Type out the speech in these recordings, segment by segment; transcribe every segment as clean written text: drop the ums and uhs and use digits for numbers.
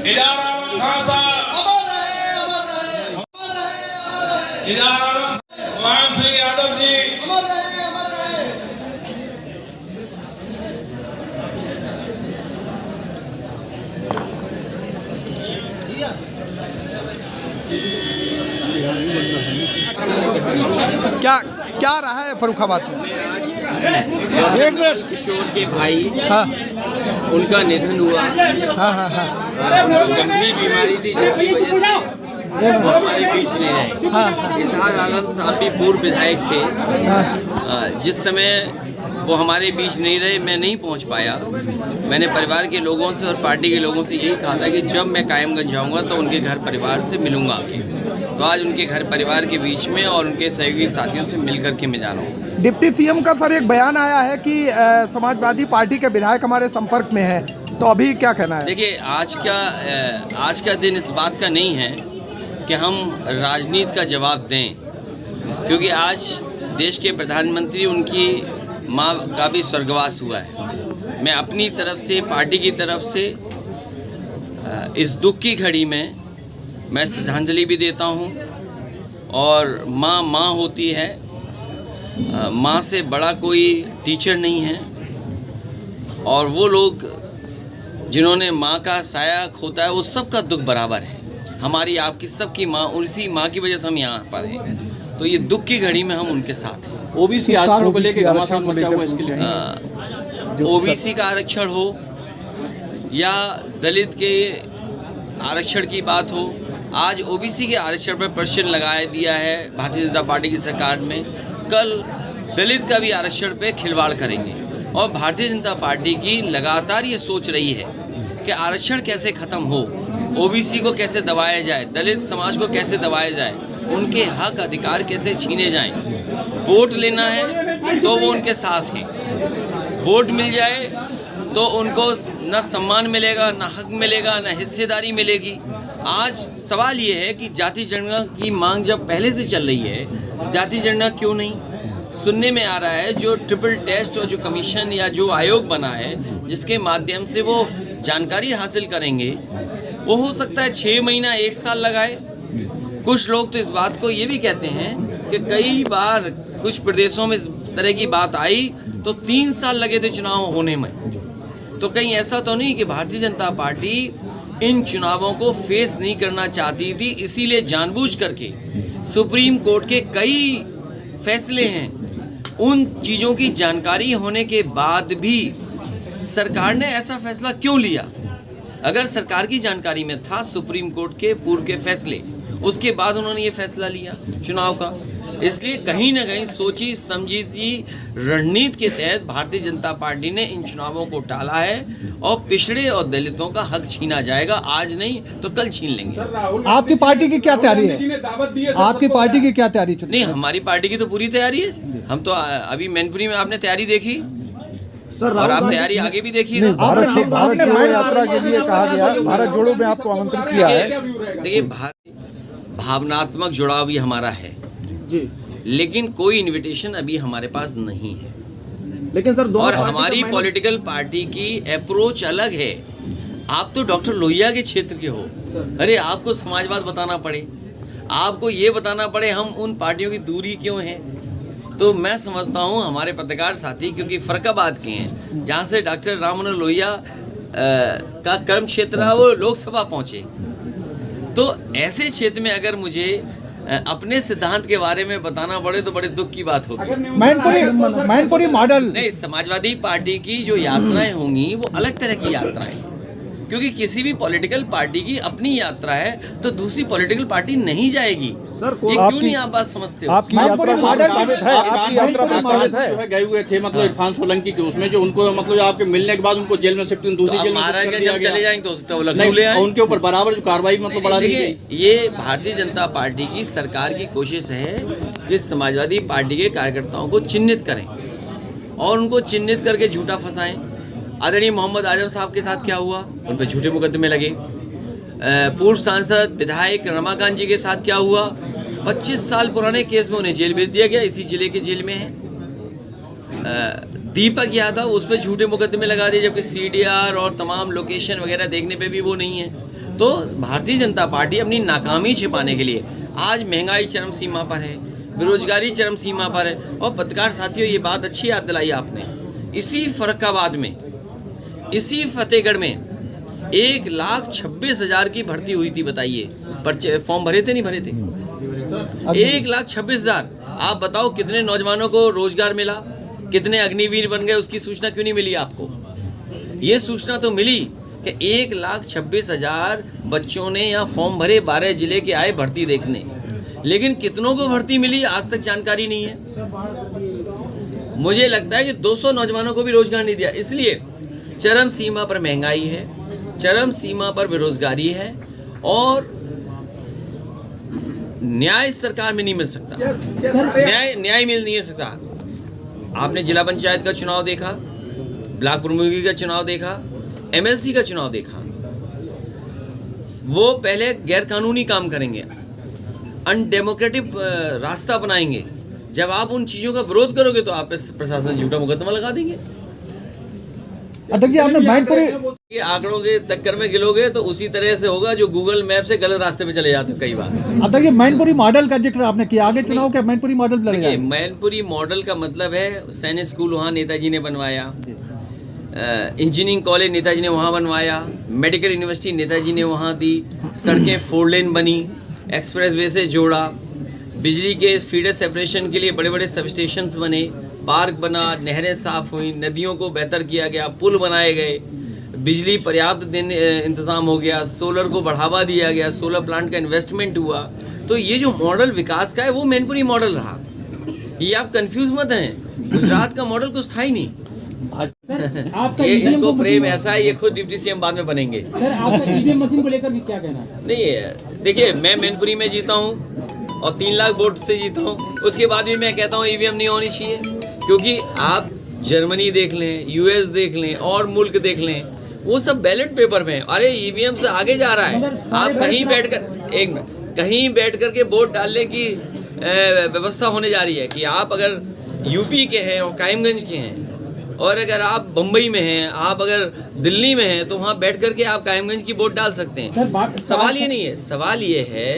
इजार आलम खान साहब अमर रहे, अमर रहे, अमर रहे, अमर रहे, इजार आलम मुलायम सिंह यादव जी अमर रहे, अमर रहे। क्या क्या रहा है फर्रुखाबाद में? आज किशोर के भाई हाँ उनका निधन हुआ। हाँ हाँ हाँ गंभीर बीमारी थी जिसकी वजह से वो हमारे बीच नहीं रहे। हाँ इजहार आलम साहब भी पूर्व विधायक थे। जिस समय वो हमारे बीच नहीं रहे मैं नहीं पहुंच पाया। मैंने परिवार के लोगों से और पार्टी के लोगों से यही कहा था कि जब मैं कायमगंज जाऊंगा तो उनके घर परिवार से मिलूंगा आके। तो आज उनके घर परिवार के बीच में और उनके सहयोगी साथियों से मिल करके मैं जा रहा हूँ। डिप्टी सीएम का सर एक बयान आया है कि समाजवादी पार्टी के विधायक हमारे संपर्क में है, तो अभी क्या कहना है? देखिए आज का दिन इस बात का नहीं है कि हम राजनीति का जवाब दें, क्योंकि आज देश के प्रधानमंत्री उनकी माँ का भी स्वर्गवास हुआ है। मैं अपनी तरफ से पार्टी की तरफ से इस दुख की घड़ी में मैं श्रद्धांजलि भी देता हूँ। और माँ होती है, माँ से बड़ा कोई टीचर नहीं है। और वो लोग जिन्होंने माँ का साया खोता है वो सबका दुख बराबर है। हमारी आपकी सबकी माँ, उसी माँ की वजह से हम यहाँ पर हैं। तो ये दुख की घड़ी में हम उनके साथ हैं। ओबीसी आरक्षण को लेकर घमासान मचा हुआ, इसके लिए ओबीसी का आरक्षण हो या दलित के आरक्षण की बात हो, आज ओबीसी के आरक्षण पर प्रश्न लगाया दिया है भारतीय जनता पार्टी की सरकार में। कल दलित का भी आरक्षण पे खिलवाड़ करेंगे। और भारतीय जनता पार्टी की लगातार ये सोच रही है कि आरक्षण कैसे ख़त्म हो, ओबीसी को कैसे दबाया जाए, दलित समाज को कैसे दबाया जाए, उनके हक अधिकार कैसे छीने जाएं। वोट लेना है तो वो उनके साथ हैं, वोट मिल जाए तो उनको न सम्मान मिलेगा, न हक मिलेगा, न हिस्सेदारी मिलेगी। आज सवाल ये है कि जाति जनगणना की मांग जब पहले से चल रही है, जाति जनगणना क्यों नहीं? सुनने में आ रहा है जो ट्रिपल टेस्ट और जो कमीशन या जो आयोग बना है जिसके माध्यम से वो जानकारी हासिल करेंगे, वो हो सकता है 6 महीना 1 साल लगाए। कुछ लोग तो इस बात को ये भी कहते हैं कि कई बार कुछ प्रदेशों में इस तरह की बात आई तो 3 साल लगे थे चुनाव होने में। तो कहीं ऐसा तो नहीं कि भारतीय जनता पार्टी इन चुनावों को फेस नहीं करना चाहती थी, इसीलिए जानबूझ करके सुप्रीम कोर्ट के कई फैसले हैं, उन चीज़ों की जानकारी होने के बाद भी सरकार ने ऐसा फैसला क्यों लिया? अगर सरकार की जानकारी में था सुप्रीम कोर्ट के पूर्व के फैसले, उसके बाद उन्होंने ये फैसला लिया चुनाव का। इसलिए कहीं ना कहीं सोची समझी रणनीति के तहत भारतीय जनता पार्टी ने इन चुनावों को टाला है और पिछड़े और दलितों का हक छीना जाएगा। आज नहीं तो कल छीन लेंगे। आपकी पार्टी की क्या तैयारी है? आपकी पार्टी की क्या तैयारी? नहीं, हमारी पार्टी की तो पूरी तैयारी है। हम तो अभी मैनपुरी में आपने तैयारी देखी और आप तैयारी आगे भी देखिए। भारत जोड़ो यात्रा के लिए कहा गया, भारत जोड़ो में आपको आमंत्रित किया है। देखिए, भावनात्मक जुड़ाव भी हमारा है जी, लेकिन कोई इनविटेशन अभी हमारे पास नहीं है। लेकिन सर और हमारी पॉलिटिकल पार्टी की अप्रोच अलग है। आप तो डॉक्टर लोहिया के क्षेत्र के हो, अरे आपको समाजवाद बताना पड़े, आपको ये बताना पड़े हम उन पार्टियों की दूरी क्यों है। तो मैं समझता हूँ हमारे पत्रकार साथी क्योंकि फर्रुखाबाद के हैं, जहाँ से डॉक्टर राम मनोहर लोहिया का कर्म क्षेत्र है, वो लोकसभा पहुँचे। तो ऐसे क्षेत्र में अगर मुझे अपने सिद्धांत के बारे में बताना पड़े तो बड़े दुख की बात होगी। मैनपुरी मॉडल नहीं, समाजवादी पार्टी की जो यात्राएं होंगी वो अलग तरह की यात्राएं हैं, क्योंकि किसी भी पॉलिटिकल पार्टी की अपनी यात्रा है तो दूसरी पॉलिटिकल पार्टी नहीं जाएगी। ये क्यों नहीं आप बात समझते हो? आपकी यात्रा गए हुए थे, मतलब इरफान सोलंकी के उसमें जो उनको मतलब आपके मिलने के बाद उनको जेल में शिफ्ट दूसरी जेल में महाराजगंज जब चले जाएंगे तो उसको लखनऊ ले आए। उनके ऊपर बराबर जो कार्रवाई मतलब बढ़ा दी गई। ये भारतीय जनता पार्टी की सरकार की कोशिश है कि समाजवादी पार्टी के कार्यकर्ताओं को चिन्हित करें और उनको चिन्हित करके झूठा फंसाएं। आदरणीय मोहम्मद आजम साहब के साथ क्या हुआ, उन पर झूठे मुकदमे लगे। पूर्व सांसद विधायक रमाकांत जी के साथ क्या हुआ, 25 साल पुराने केस में उन्हें जेल भेज दिया गया, इसी जिले के जेल में है। दीपक यादव, उस पर झूठे मुकदमे लगा दिए, जबकि CDR और तमाम लोकेशन वगैरह देखने पे भी वो नहीं है। तो भारतीय जनता पार्टी अपनी नाकामी छिपाने के लिए आज महंगाई चरम सीमा पर है, बेरोजगारी चरम सीमा पर है। और पत्रकार साथियों, ये बात अच्छी याद दिलाई आपने। इसी फर्रुखाबाद में, इसी फतेहगढ़ में 1,26,000 की भर्ती हुई थी। बताइए, पर फॉर्म भरे थे नहीं भरे थे? 1,26,000। आप बताओ कितने नौजवानों को रोजगार मिला, कितने अग्निवीर बन गए, उसकी सूचना क्यों नहीं मिली आपको? ये सूचना तो मिली कि 1,26,000 बच्चों ने यहाँ फॉर्म भरे, 12 जिले के आए भर्ती देखने, लेकिन कितनों को भर्ती मिली आज तक जानकारी नहीं है। मुझे लगता है कि 200 नौजवानों को भी रोजगार नहीं दिया। इसलिए चरम सीमा पर महंगाई है, चरम सीमा पर बेरोजगारी है और न्याय इस सरकार में नहीं मिल सकता। न्याय मिल नहीं सकता। आपने जिला पंचायत का चुनाव देखा, ब्लॉक प्रमुखी का चुनाव देखा, एमएलसी का चुनाव देखा। वो पहले गैर कानूनी काम करेंगे, अनडेमोक्रेटिक रास्ता अपनाएंगे। जब आप उन चीज़ों का विरोध करोगे तो आप पे प्रशासन झूठा मुकदमा लगा देंगे। अध्यक्ष जी, आपने मैनपुरी ये आंकड़ों के टक्कर में गिलोगे तो उसी तरह से होगा जो गूगल मैप से गलत रास्ते पे चले जाते हो कई बार। अध्यक्ष जी, मैनपुरी मॉडल का जिक्र आपने किया, आगे चुनाव के मैनपुरी मॉडल लड़ेगा। देखिए, मैनपुरी मॉडल का मतलब है सैनिक स्कूल वहाँ नेताजी ने बनवाया, इंजीनियरिंग कॉलेज नेताजी ने वहाँ बनवाया, मेडिकल यूनिवर्सिटी नेताजी ने वहाँ दी, सड़कें 4 लेन बनी, एक्सप्रेसवे से जोड़ा, बिजली के फीडर सेपरेशन के लिए बड़े बड़े सब स्टेशंस बने, पार्क बना, नहरें साफ हुई, नदियों को बेहतर किया गया, पुल बनाए गए, बिजली पर्याप्त इंतज़ाम हो गया, सोलर को बढ़ावा दिया गया, सोलर प्लांट का इन्वेस्टमेंट हुआ। तो ये जो मॉडल विकास का है वो मैनपुरी मॉडल रहा। ये आप कंफ्यूज मत हैं, गुजरात का मॉडल कुछ था ही नहीं। ये इनको प्रेम ऐसा है, ये खुद डिप्टी सीएम बाद में बनेंगे। सर, आपका ईवीएम मशीन को लेकर भी क्या कहना है? नहीं, देखिए, मैं मैनपुरी में जीता हूँ और 3 लाख वोट से जीता हूँ। उसके बाद भी मैं कहता हूँ ईवीएम नहीं होनी चाहिए, क्योंकि आप जर्मनी देख लें, यूएस देख लें और मुल्क देख लें, वो सब बैलेट पेपर में। अरे ईवीएम से आगे जा रहा है। आप कहीं बैठकर, एक मिनट, कहीं बैठ कर के वोट डालने की व्यवस्था होने जा रही है कि आप अगर यूपी के हैं और कायमगंज के हैं, और अगर आप बम्बई में हैं, आप अगर दिल्ली में हैं, तो वहाँ बैठ करके आप कायमगंज की वोट डाल सकते हैं। सवाल ये नहीं है, सवाल ये है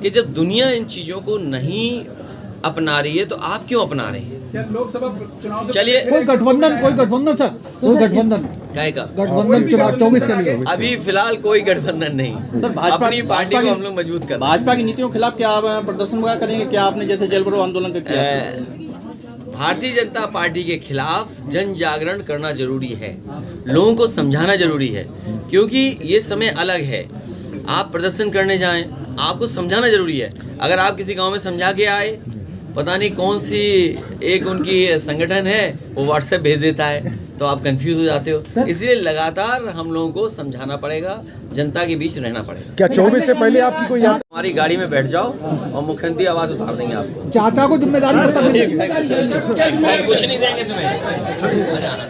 कि जब दुनिया इन चीज़ों को नहीं अपना रही है तो आप क्यों अपना रहे हैं? लोकसभा चुनाव कोई गठबंधन सर, कोई गठबंधन चुनाव 24 के लिए अभी फिलहाल कोई गठबंधन नहीं। अपनी पार्टी को हम लोग मजबूत कर, भाजपा की नीतियों के खिलाफ क्या आप प्रदर्शन वगैरह करेंगे? क्या आपने जैसे जेल भरो आंदोलन किया? भारतीय जनता पार्टी के खिलाफ जन जागरण करना जरूरी है, लोगों को समझाना जरूरी है, क्योंकि ये समय अलग है। आप प्रदर्शन करने जाएं, आपको समझाना जरूरी है। अगर आप किसी गांव में समझा के आए, पता नहीं कौन सी एक उनकी संगठन है वो व्हाट्सएप भेज देता है, तो आप कंफ्यूज हो जाते हो। इसलिए लगातार हम लोगों को समझाना पड़ेगा, जनता के बीच रहना पड़ेगा। क्या 24 से पहले आपकी कोई यात्रा? हमारी गाड़ी में बैठ जाओ और मुख्यमंत्री आवाज उतार देंगे आपको। चाचा को जिम्मेदारी कुछ नहीं देंगे तुम्हें।